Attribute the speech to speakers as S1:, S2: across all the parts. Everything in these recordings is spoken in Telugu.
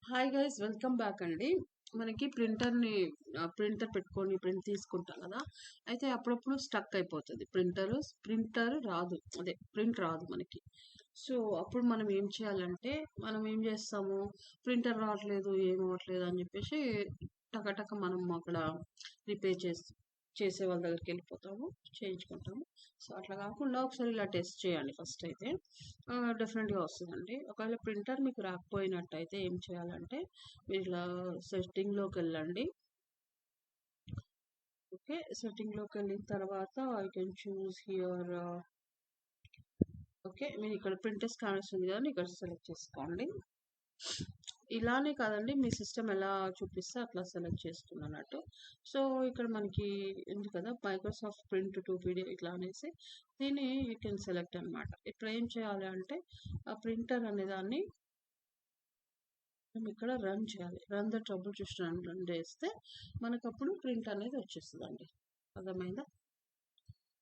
S1: హాయ్ గైస్, వెల్కమ్ బ్యాక్ అండి. మనకి ప్రింటర్ పెట్టుకొని ప్రింట్ తీసుకుంటాం కదా. అయితే అప్పుడప్పుడు స్టక్ అయిపోతుంది. ప్రింటర్ రాదు, అదే ప్రింట్ రాదు మనకి. సో అప్పుడు మనం ఏం చేయాలంటే, మనం ఏం చేస్తాము, ప్రింటర్ రావట్లేదు ఏం అవ్వట్లేదు అని చెప్పేసి టకటక మనం అక్కడ రిపేర్ చేసే వాళ్ళ దగ్గరికి వెళ్ళిపోతాము, చేయించుకుంటాము. సో అట్లా కాకుండా ఒకసారి ఇలా టెస్ట్ చేయండి ఫస్ట్ అయితే. డెఫినెట్గా వస్తుందండి. ఒకవేళ ప్రింటర్ మీకు రాకపోయినట్టయితే ఏం చేయాలంటే, మీరు ఇలా సెట్టింగ్లోకి వెళ్ళండి. ఓకే, సెట్టింగ్లోకి వెళ్ళిన తర్వాత I can choose here. Okay, మీరు ఇక్కడ ప్రింటర్ స్కానర్స్ ఉంది కదా, ఇక్కడ సెలెక్ట్ చేసుకోండి. ఇలానే కాదండి, మీ సిస్టమ్ ఎలా చూపిస్తే అట్లా సెలెక్ట్ చేసుకున్నట్టు. సో ఇక్కడ మనకి ఉంది కదా, మైక్రోసాఫ్ట్ ప్రింట్ టు పీడిఎఫ్ ఇట్లా అనేసి, దీన్ని యూ కెన్ సెలెక్ట్ అనమాట. ఇప్పుడు ఏం చేయాలి అంటే, ఆ ప్రింటర్ అనే దాన్ని మనం ఇక్కడ రన్ చేయాలి. రన్ ద ట్రబుల్ చూసిన రన్ చేస్తే మనకు అప్పుడు ప్రింట్ అనేది వచ్చేస్తుందండి. అర్థమైందా?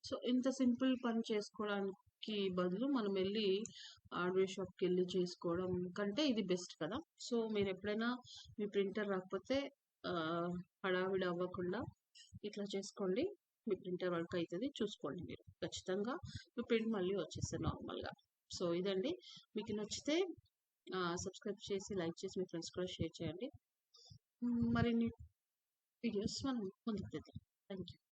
S1: సో ఇంత సింపుల్ పని చేసుకోవడానికి బదులు మనం వెళ్ళి హార్డ్వేర్ షాప్కి వెళ్ళి చేసుకోవడం కంటే ఇది బెస్ట్ కదా. సో మీరు ఎప్పుడైనా మీ ప్రింటర్ రాకపోతే ఆ, హడావిడి అవ్వకుండా ఇట్లా చేసుకోండి. మీ ప్రింటర్ వర్క్ అవుతుంది, చూసుకోండి. మీరు ఖచ్చితంగా మీ ప్రింట్ మళ్ళీ వచ్చేస్తుంది నార్మల్గా. సో ఇదండి, మీకు నచ్చితే సబ్స్క్రైబ్ చేసి లైక్ చేసి మీ ఫ్రెండ్స్ కూడా షేర్ చేయండి. మరిన్ని వీడియోస్ మనం ముందుకు తెద్దాం. Thank you.